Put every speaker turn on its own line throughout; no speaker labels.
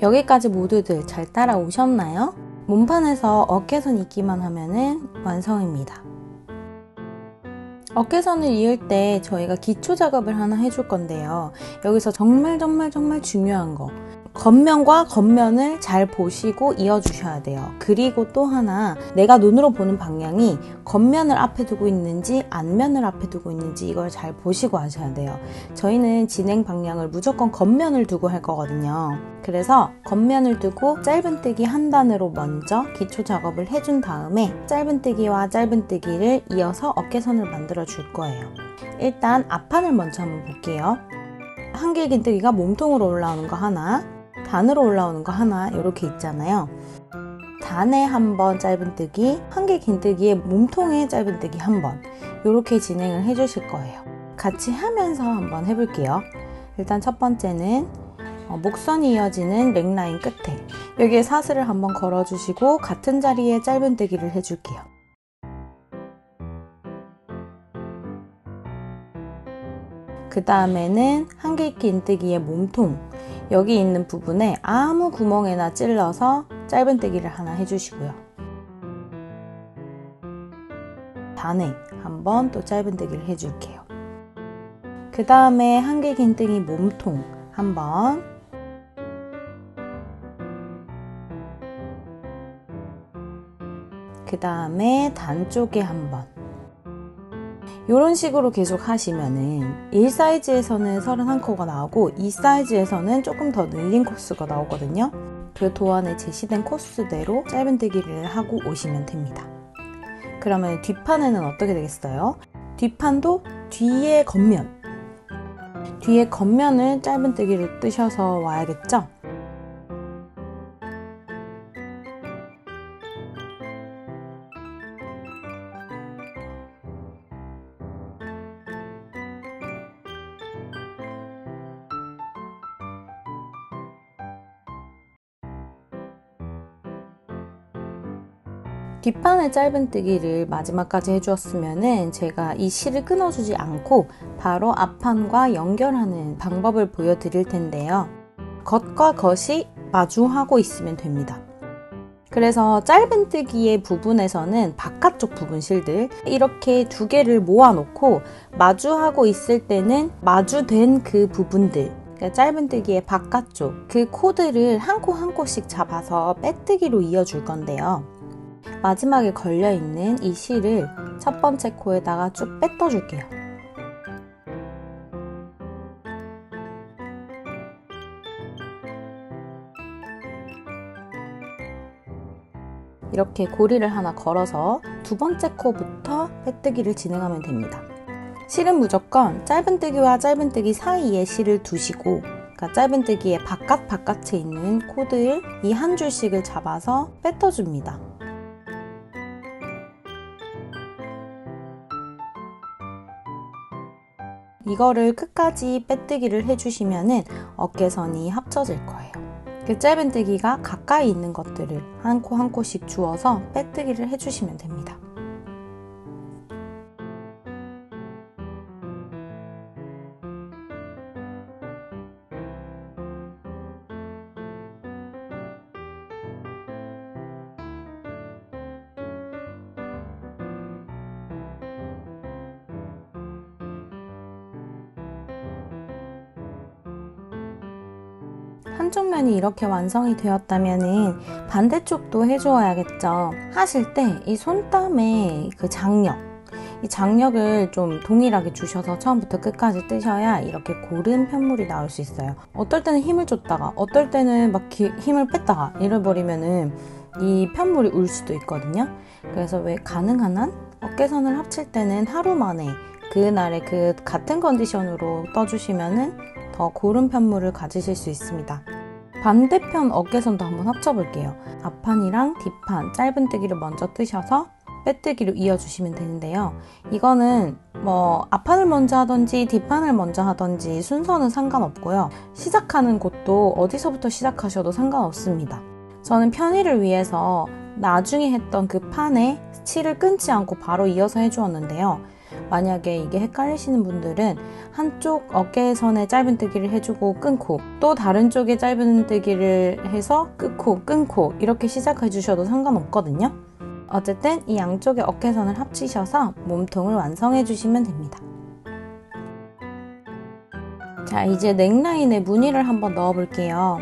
여기까지 모두들 잘 따라오셨나요? 몸판에서 어깨선 잇기만 하면은 완성입니다. 어깨선을 이을 때 저희가 기초 작업을 하나 해줄 건데요. 여기서 정말 중요한 거, 겉면과 겉면을 잘 보시고 이어주셔야 돼요. 그리고 또 하나, 내가 눈으로 보는 방향이 겉면을 앞에 두고 있는지 앞면을 앞에 두고 있는지 이걸 잘 보시고 하셔야 돼요. 저희는 진행 방향을 무조건 겉면을 두고 할 거거든요. 그래서 겉면을 두고 짧은뜨기 한 단으로 먼저 기초 작업을 해준 다음에 짧은뜨기와 짧은뜨기를 이어서 어깨선을 만들어 줄 거예요. 일단 앞판을 먼저 한번 볼게요. 한길 긴뜨기가 몸통으로 올라오는 거 하나, 단으로 올라오는 거 하나 이렇게 있잖아요. 단에 한 번 짧은뜨기, 한길 긴뜨기에 몸통에 짧은뜨기 한 번, 이렇게 진행을 해주실 거예요. 같이 하면서 한번 해볼게요. 일단 첫 번째는 목선이 이어지는 넥라인 끝에 여기에 사슬을 한번 걸어주시고 같은 자리에 짧은뜨기를 해줄게요. 그 다음에는 한길 긴뜨기의 몸통, 여기 있는 부분에 아무 구멍에나 찔러서 짧은뜨기를 하나 해주시고요. 단에 한번 또 짧은뜨기를 해줄게요. 그 다음에 한길 긴뜨기 몸통 한번, 그 다음에 단 쪽에 한번, 이런 식으로 계속 하시면은 1사이즈에서는 31코가 나오고 2사이즈에서는 조금 더 늘린 코스가 나오거든요. 그 도안에 제시된 코스대로 짧은뜨기를 하고 오시면 됩니다. 그러면 뒷판에는 어떻게 되겠어요? 뒷판도 뒤에 겉면을 짧은뜨기를 뜨셔서 와야겠죠? 뒷판에 짧은뜨기를 마지막까지 해주었으면은 제가 이 실을 끊어주지 않고 바로 앞판과 연결하는 방법을 보여드릴 텐데요. 겉과 겉이 마주하고 있으면 됩니다. 그래서 짧은뜨기의 부분에서는 바깥쪽 부분 실들 이렇게 두 개를 모아놓고 마주하고 있을 때는 마주된 그 부분들, 그러니까 짧은뜨기의 바깥쪽 그 코드를 한 코 한 코씩 잡아서 빼뜨기로 이어줄 건데요. 마지막에 걸려있는 이 실을 첫 번째 코에다가 쭉 빼떠줄게요. 이렇게 고리를 하나 걸어서 두 번째 코부터 빼뜨기를 진행하면 됩니다. 실은 무조건 짧은뜨기와 짧은뜨기 사이에 실을 두시고, 그러니까 짧은뜨기의 바깥에 있는 코드를 이 한 줄씩을 잡아서 빼떠줍니다. 이거를 끝까지 빼뜨기를 해주시면은 어깨선이 합쳐질 거예요. 그 짧은뜨기가 가까이 있는 것들을 한 코 한 코씩 주어서 빼뜨기를 해주시면 됩니다. 한쪽 면이 이렇게 완성이 되었다면 반대쪽도 해주어야겠죠. 하실 때 이 손땀의 그 장력, 이 장력을 좀 동일하게 주셔서 처음부터 끝까지 뜨셔야 이렇게 고른 편물이 나올 수 있어요. 어떨 때는 힘을 줬다가 어떨 때는 막 힘을 뺐다가 이래버리면은 이 편물이 울 수도 있거든요. 그래서 왜 가능한 한 어깨선을 합칠 때는 하루 만에 그날의 그 같은 컨디션으로 떠주시면은 더 고른 편물을 가지실 수 있습니다. 반대편 어깨선도 한번 합쳐볼게요. 앞판이랑 뒷판 짧은뜨기를 먼저 뜨셔서 빼뜨기로 이어주시면 되는데요. 이거는 뭐 앞판을 먼저 하던지 뒷판을 먼저 하던지 순서는 상관없고요. 시작하는 곳도 어디서부터 시작하셔도 상관없습니다. 저는 편의를 위해서 나중에 했던 그 판에 실을 끊지 않고 바로 이어서 해주었는데요. 만약에 이게 헷갈리시는 분들은 한쪽 어깨선에 짧은뜨기를 해주고 끊고, 또 다른 쪽에 짧은뜨기를 해서 끊고 이렇게 시작해 주셔도 상관없거든요. 어쨌든 이 양쪽의 어깨선을 합치셔서 몸통을 완성해 주시면 됩니다. 자, 이제 넥라인에 무늬를 한번 넣어 볼게요.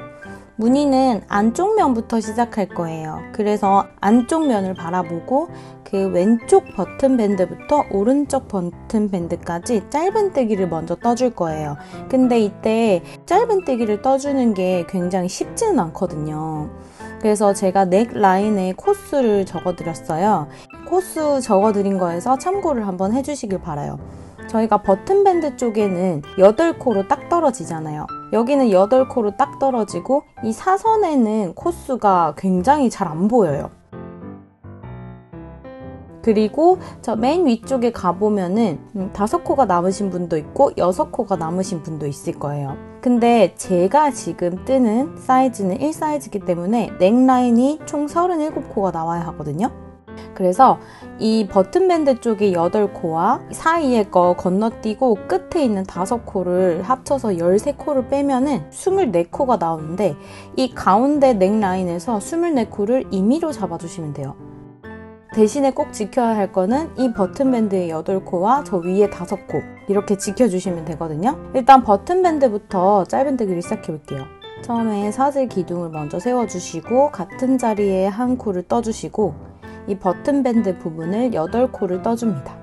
무늬는 안쪽 면부터 시작할 거예요. 그래서 안쪽 면을 바라보고 그 왼쪽 버튼 밴드부터 오른쪽 버튼 밴드까지 짧은뜨기를 먼저 떠줄 거예요. 근데 이때 짧은뜨기를 떠주는 게 굉장히 쉽지는 않거든요. 그래서 제가 넥라인에 코스를 적어드렸어요. 코스 적어드린 거에서 참고를 한번 해주시길 바라요. 저희가 버튼밴드 쪽에는 8코로 딱 떨어지잖아요. 여기는 8코로 딱 떨어지고 이 사선에는 코스가 굉장히 잘 안 보여요. 그리고 저 맨 위쪽에 가보면은 5코가 남으신 분도 있고 6코가 남으신 분도 있을 거예요. 근데 제가 지금 뜨는 사이즈는 1사이즈이기 때문에 넥라인이 총 37코가 나와야 하거든요. 그래서 이 버튼밴드 쪽에 8코와 사이에 거 건너뛰고 끝에 있는 5코를 합쳐서 13코를 빼면은 24코가 나오는데, 이 가운데 넥라인에서 24코를 임의로 잡아주시면 돼요. 대신에 꼭 지켜야 할 거는 이 버튼밴드의 8코와 저 위에 5코 이렇게 지켜주시면 되거든요. 일단 버튼밴드부터 짧은뜨기를 시작해 볼게요. 처음에 사슬 기둥을 먼저 세워주시고 같은 자리에 한 코를 떠주시고 이 버튼밴드 부분을 8코를 떠줍니다.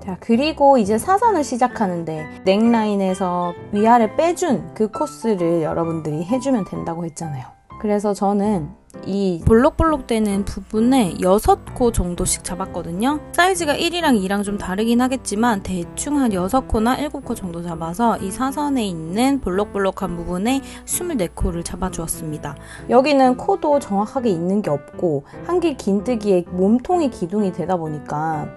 자, 그리고 이제 사선을 시작하는데 넥라인에서 위아래 빼준 그 코스를 여러분들이 해주면 된다고 했잖아요. 그래서 저는 이 볼록볼록 되는 부분에 6코 정도씩 잡았거든요. 사이즈가 1이랑 2랑 좀 다르긴 하겠지만 대충 한 6코나 7코 정도 잡아서 이 사선에 있는 볼록볼록한 부분에 24코를 잡아주었습니다. 여기는 코도 정확하게 있는 게 없고 한길 긴뜨기에 몸통이 기둥이 되다 보니까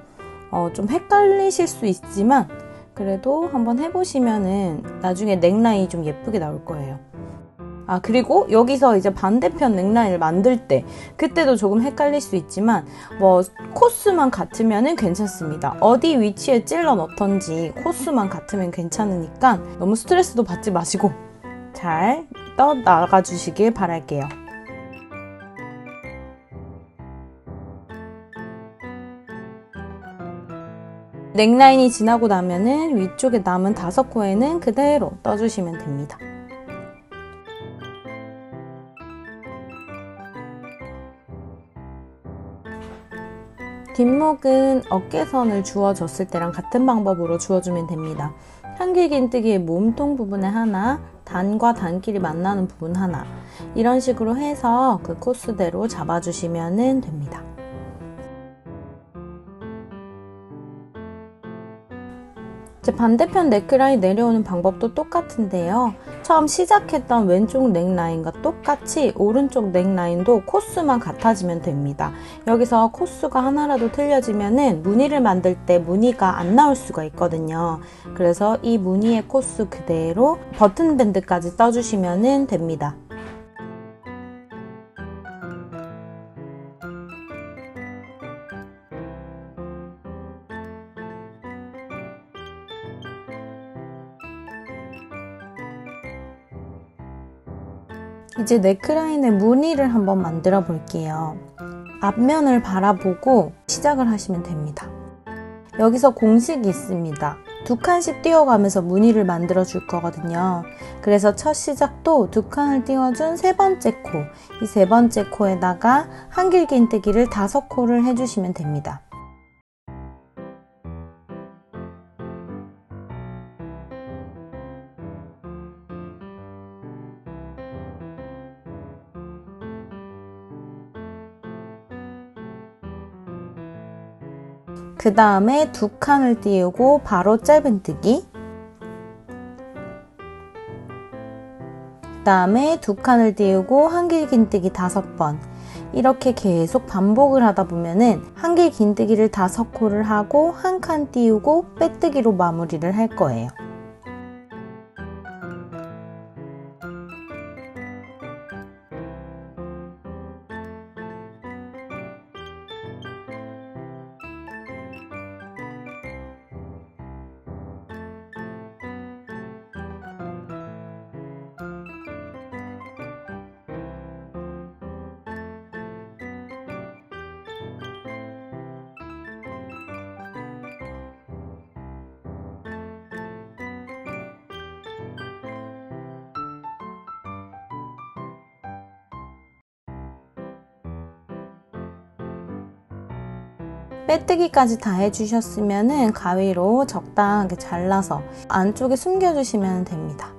좀 헷갈리실 수 있지만 그래도 한번 해보시면은 나중에 넥라인이 좀 예쁘게 나올 거예요. 아, 그리고 여기서 이제 반대편 넥라인을 만들 때 그때도 조금 헷갈릴 수 있지만 뭐 코스만 같으면은 괜찮습니다. 어디 위치에 찔러 넣던지 코스만 같으면 괜찮으니까 너무 스트레스도 받지 마시고 잘 떠 나가 주시길 바랄게요. 넥라인이 지나고 나면은 위쪽에 남은 5코에는 그대로 떠주시면 됩니다. 뒷목은 어깨선을 주워줬을 때랑 같은 방법으로 주워주면 됩니다. 한길 긴뜨기의 몸통 부분에 하나, 단과 단끼리 만나는 부분 하나, 이런 식으로 해서 그 코스대로 잡아주시면 됩니다. 이제 반대편 넥라인 내려오는 방법도 똑같은데요. 처음 시작했던 왼쪽 넥라인과 똑같이 오른쪽 넥라인도 코스만 같아지면 됩니다. 여기서 코스가 하나라도 틀려지면은 무늬를 만들 때 무늬가 안 나올 수가 있거든요. 그래서 이 무늬의 코스 그대로 버튼밴드까지 떠주시면 됩니다. 이제 넥라인의 무늬를 한번 만들어 볼게요. 앞면을 바라보고 시작을 하시면 됩니다. 여기서 공식이 있습니다. 2칸씩 띄워가면서 무늬를 만들어 줄 거거든요. 그래서 첫 시작도 2칸을 띄워준 3번째 코, 이 3번째 코에다가 한길 긴뜨기를 5코를 해주시면 됩니다. 그 다음에 2칸을 띄우고 바로 짧은뜨기, 그 다음에 2칸을 띄우고 한길 긴뜨기 5번, 이렇게 계속 반복을 하다 보면은 한길 긴뜨기를 5코를 하고 한 칸 띄우고 빼뜨기로 마무리를 할 거예요. 빼뜨기까지 다 해주셨으면 가위로 적당하게 잘라서 안쪽에 숨겨주시면 됩니다.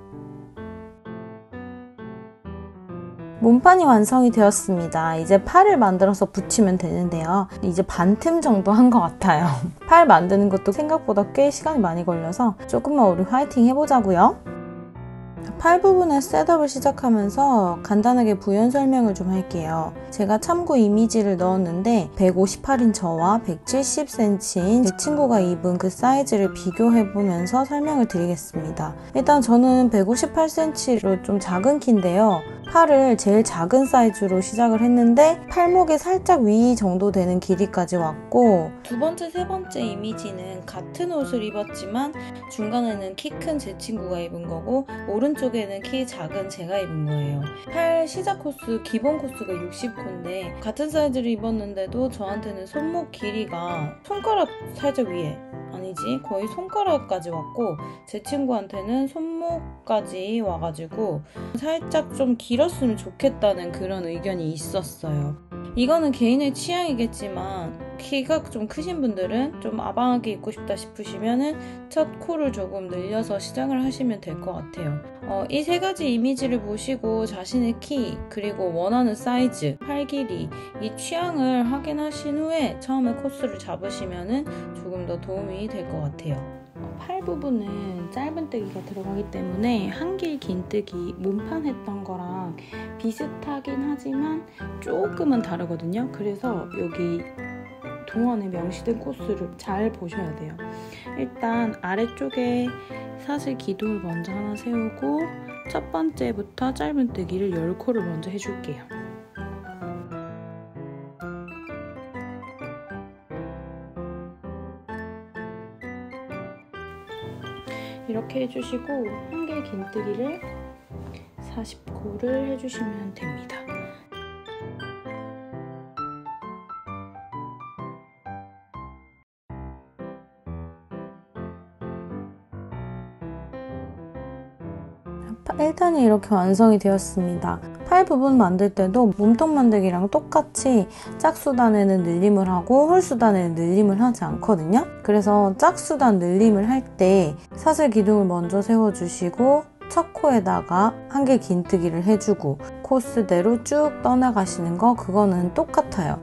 몸판이 완성이 되었습니다. 이제 팔을 만들어서 붙이면 되는데요. 이제 반틈 정도 한 것 같아요. 팔 만드는 것도 생각보다 꽤 시간이 많이 걸려서 조금만 우리 화이팅 해보자고요. 팔 부분의 셋업을 시작하면서 간단하게 부연 설명을 좀 할게요. 제가 참고 이미지를 넣었는데 158인 저와 170cm인 제 친구가 입은 그 사이즈를 비교해보면서 설명을 드리겠습니다. 일단 저는 158cm로 좀 작은 키인데요. 팔을 제일 작은 사이즈로 시작을 했는데 팔목에 살짝 위 정도 되는 길이까지 왔고, 두 번째, 세 번째 이미지는 같은 옷을 입었지만 중간에는 키 큰 제 친구가 입은 거고 오른쪽에는 키 작은 제가 입은 거예요. 팔 시작 코스, 기본 코스가 60코인데 같은 사이즈를 입었는데도 저한테는 손목 길이가 손가락 살짝 위에, 아니지, 거의 손가락까지 왔고 제 친구한테는 손목까지 와가지고 살짝 좀 길었으면 좋겠다는 그런 의견이 있었어요. 이거는 개인의 취향이겠지만 키가 좀 크신 분들은 좀 아방하게 입고 싶다 싶으시면은 첫 코를 조금 늘려서 시작을 하시면 될 것 같아요. 이 세 가지 이미지를 보시고 자신의 키, 그리고 원하는 사이즈, 팔 길이, 이 취향을 확인하신 후에 처음에 코스를 잡으시면은 조금 더 도움이 될 것 같아요. 팔 부분은 짧은뜨기가 들어가기 때문에 한길 긴뜨기 몸판 했던 거랑 비슷하긴 하지만 조금은 다르거든요. 그래서 여기 동안에 명시된 코스를 잘 보셔야 돼요. 일단 아래쪽에 사슬 기둥을 먼저 하나 세우고 첫 번째부터 짧은뜨기를 10코를 먼저 해줄게요. 이렇게 해주시고 한길 긴뜨기를 40코를 해주시면 됩니다. 일단은 이렇게 완성이 되었습니다. 팔 부분 만들 때도 몸통 만들기랑 똑같이 짝수단에는 늘림을 하고 홀수단에는 늘림을 하지 않거든요. 그래서 짝수단 늘림을 할 때 사슬 기둥을 먼저 세워주시고 첫 코에다가 한길 긴뜨기를 해주고 코스대로 쭉 떠나가시는 거, 그거는 똑같아요.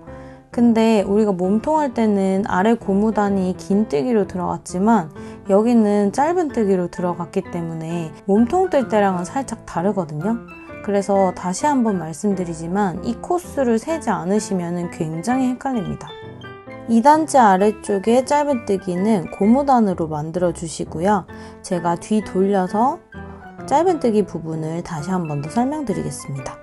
근데 우리가 몸통 할 때는 아래 고무단이 긴뜨기로 들어갔지만 여기는 짧은뜨기로 들어갔기 때문에 몸통 뜰 때랑은 살짝 다르거든요. 그래서 다시 한번 말씀드리지만 이 코스를 세지 않으시면 굉장히 헷갈립니다. 2단째 아래쪽에 짧은뜨기는 고무단으로 만들어 주시고요. 제가 뒤 돌려서 짧은뜨기 부분을 다시 한 번 더 설명드리겠습니다.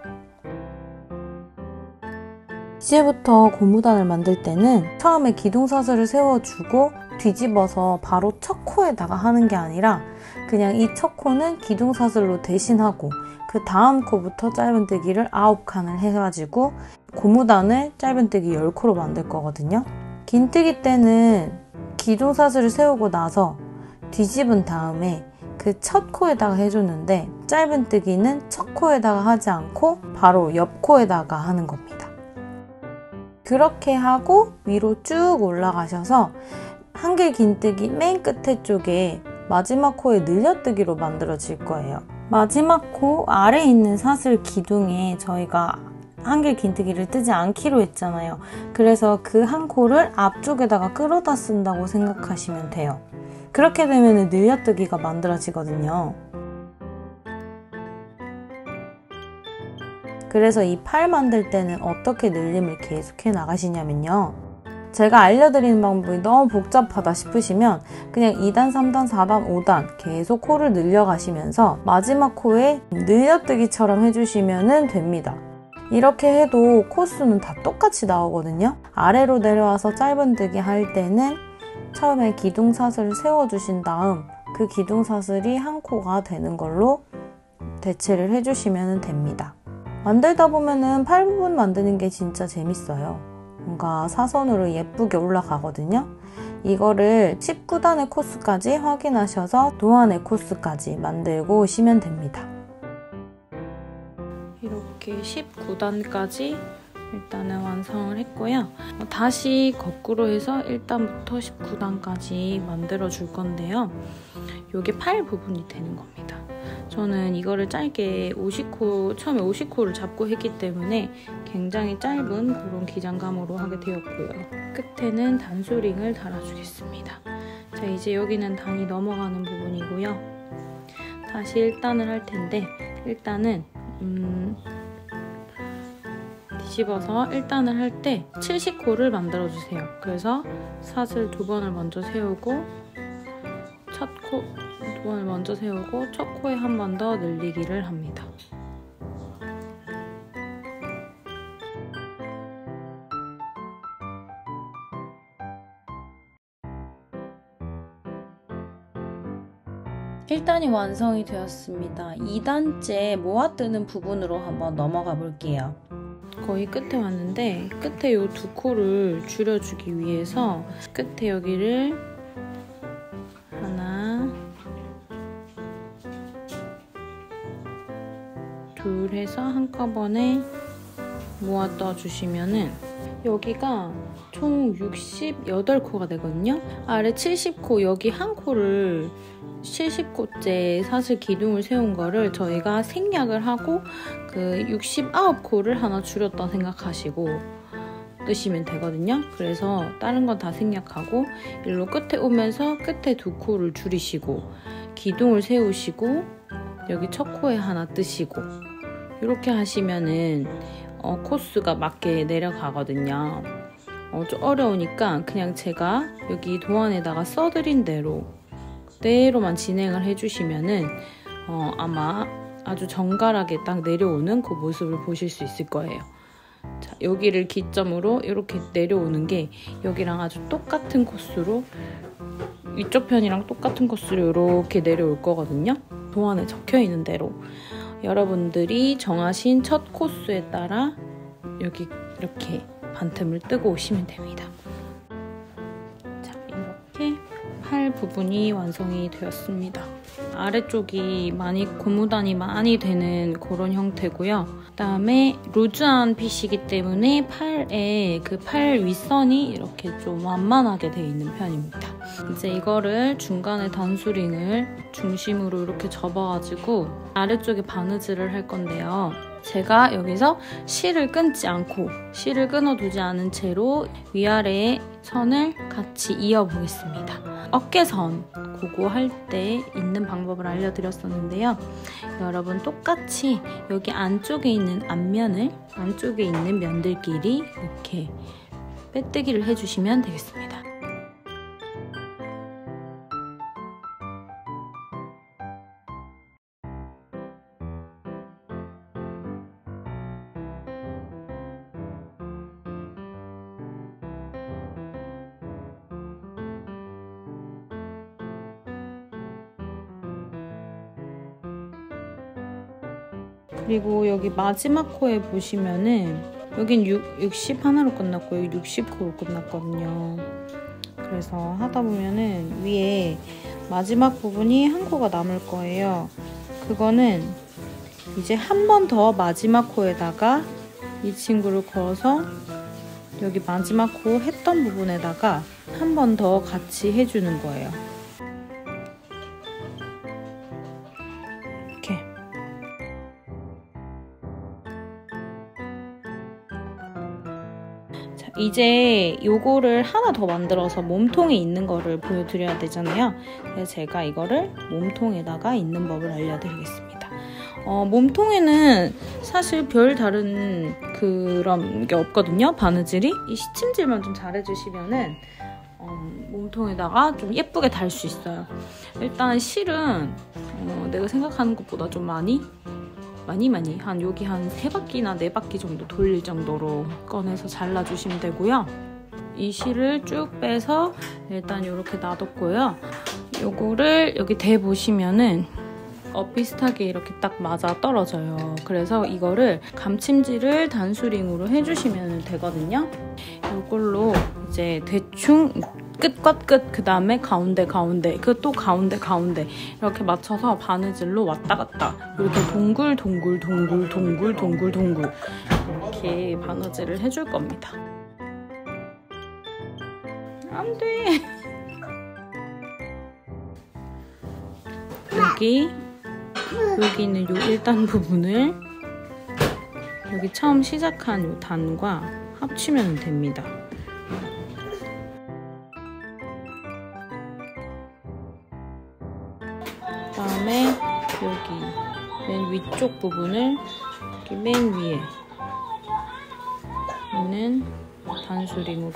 이제부터 고무단을 만들 때는 처음에 기둥사슬을 세워주고 뒤집어서 바로 첫 코에다가 하는 게 아니라 그냥 이 첫 코는 기둥사슬로 대신하고 그 다음 코부터 짧은뜨기를 9칸을 해가지고 고무단을 짧은뜨기 10코로 만들 거거든요. 긴뜨기 때는 기둥사슬을 세우고 나서 뒤집은 다음에 그 첫 코에다가 해줬는데 짧은뜨기는 첫 코에다가 하지 않고 바로 옆 코에다가 하는 겁니다. 그렇게 하고 위로 쭉 올라가셔서 한길 긴뜨기 맨 끝에 쪽에 마지막 코에 늘려뜨기로 만들어질 거예요. 마지막 코 아래에 있는 사슬 기둥에 저희가 한길 긴뜨기를 뜨지 않기로 했잖아요. 그래서 그 한 코를 앞쪽에다가 끌어다 쓴다고 생각하시면 돼요. 그렇게 되면 늘려뜨기가 만들어지거든요. 그래서 이 팔 만들 때는 어떻게 늘림을 계속해 나가시냐면요. 제가 알려드리는 방법이 너무 복잡하다 싶으시면 그냥 2단, 3단, 4단, 5단 계속 코를 늘려가시면서 마지막 코에 늘려뜨기처럼 해주시면 됩니다. 이렇게 해도 코스는 다 똑같이 나오거든요. 아래로 내려와서 짧은뜨기 할 때는 처음에 기둥사슬을 세워주신 다음 그 기둥사슬이 한 코가 되는 걸로 대체를 해주시면 됩니다. 만들다 보면은 팔 부분 만드는 게 진짜 재밌어요. 뭔가 사선으로 예쁘게 올라가거든요. 이거를 19단의 코스까지 확인하셔서 도안의 코스까지 만들고 오시면 됩니다. 이렇게 19단까지 일단은 완성을 했고요. 다시 거꾸로 해서 1단부터 19단까지 만들어 줄 건데요. 이게 팔 부분이 되는 겁니다. 저는 이거를 짧게 50코, 처음에 50코를 잡고 했기 때문에 굉장히 짧은 그런 기장감으로 하게 되었고요. 끝에는 단소링을 달아주겠습니다. 자, 이제 여기는 단이 넘어가는 부분이고요. 다시 1단을 할 텐데 일단은 뒤집어서 1단을 할 때 70코를 만들어주세요. 그래서 사슬 2번을 먼저 세우고 첫 코 2번을 먼저 세우고 첫 코에 한 번 더 늘리기를 합니다. (1단이) 완성이 되었습니다. 2단째 모아뜨는 부분으로 한번 넘어가 볼게요. 거의 끝에 왔는데 끝에 이 2코를 줄여주기 위해서 끝에 여기를 하나 둘 해서 한꺼번에 모아 떠주시면은 여기가 총 68코가 되거든요. 아래 70코, 여기 한 코를 70코째 사슬 기둥을 세운 거를 저희가 생략을 하고 그 69코를 하나 줄였다 생각하시고 뜨시면 되거든요. 그래서 다른 건 다 생략하고 일로 끝에 오면서 끝에 2코를 줄이시고 기둥을 세우시고 여기 첫 코에 하나 뜨시고 이렇게 하시면은 코스가 맞게 내려가거든요. 좀 어려우니까 그냥 제가 여기 도안에다가 써드린 대로 그대로만 진행을 해주시면은 아마 아주 정갈하게 딱 내려오는 그 모습을 보실 수 있을 거예요. 자, 여기를 기점으로 이렇게 내려오는 게 여기랑 아주 똑같은 코스로 이쪽 편이랑 똑같은 코스로 이렇게 내려올 거거든요. 도안에 적혀있는 대로 여러분들이 정하신 첫 코스에 따라 여기 이렇게 반틈을 뜨고 오시면 됩니다. 자, 이렇게 팔 부분이 완성이 되었습니다. 아래쪽이 많이 고무단이 많이 되는 그런 형태고요. 그다음에 루즈한 핏이기 때문에 팔에 그 팔 윗선이 이렇게 좀 완만하게 되어 있는 편입니다. 이제 이거를 중간에 단수링을 중심으로 이렇게 접어가지고 아래쪽에 바느질을 할 건데요. 제가 여기서 실을 끊지 않고 실을 끊어두지 않은 채로 위아래의 선을 같이 이어보겠습니다. 어깨선 그거 할 때 있는 방법을 알려드렸었는데요. 여러분 똑같이 여기 안쪽에 있는 앞면을 안쪽에 있는 면들끼리 이렇게 빼뜨기를 해주시면 되겠습니다. 그리고 여기 마지막 코에 보시면은 여긴 60 하나로 끝났고 여기 60코로 끝났거든요. 그래서 하다 보면은 위에 마지막 부분이 한 코가 남을 거예요. 그거는 이제 한 번 더 마지막 코에다가 이 친구를 걸어서 여기 마지막 코 했던 부분에다가 한 번 더 같이 해주는 거예요. 이렇게. 자, 이제 요거를 하나 더 만들어서 몸통에 있는 거를 보여드려야 되잖아요. 그래서 제가 이거를 몸통에다가 있는 법을 알려드리겠습니다. 몸통에는 사실 별 다른 그런 게 없거든요. 바느질이. 이 시침질만 좀 잘해주시면은 몸통에다가 좀 예쁘게 달 수 있어요. 일단 실은 내가 생각하는 것보다 좀 많이 한 여기 한 3바퀴나 4바퀴 정도 돌릴 정도로 꺼내서 잘라주시면 되고요. 이 실을 쭉 빼서 일단 이렇게 놔뒀고요. 요거를 여기 대보시면은 비슷하게 이렇게 딱 맞아 떨어져요. 그래서 이거를 감침질을 단수링으로 해주시면 되거든요. 이걸로 이제 대충 끝과 끝, 그 다음에 가운데, 그 또 가운데 이렇게 맞춰서 바느질로 왔다 갔다 이렇게 동글 이렇게 이렇게 바느질을 해줄 겁니다. 안 돼! 여기는 요 1단 부분을 여기 처음 시작한 요 단과 합치면 됩니다. 그 다음에 여기 맨 위쪽 부분을 여기 맨 위에 있는 단수림으로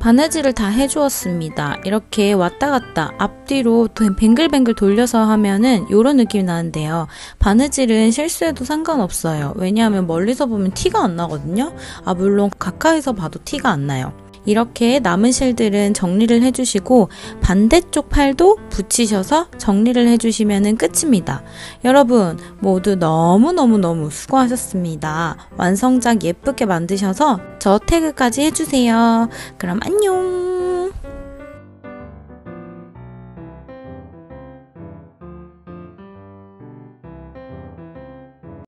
바느질을 다 해주었습니다. 이렇게 왔다 갔다 앞뒤로 뱅글뱅글 돌려서 하면은 이런 느낌이 나는데요. 바느질은 실수해도 상관없어요. 왜냐하면 멀리서 보면 티가 안 나거든요. 물론 가까이서 봐도 티가 안 나요. 이렇게 남은 실들은 정리를 해주시고 반대쪽 팔도 붙이셔서 정리를 해주시면 끝입니다. 여러분 모두 너무너무 수고하셨습니다. 완성작 예쁘게 만드셔서 저 태그까지 해주세요. 그럼 안녕!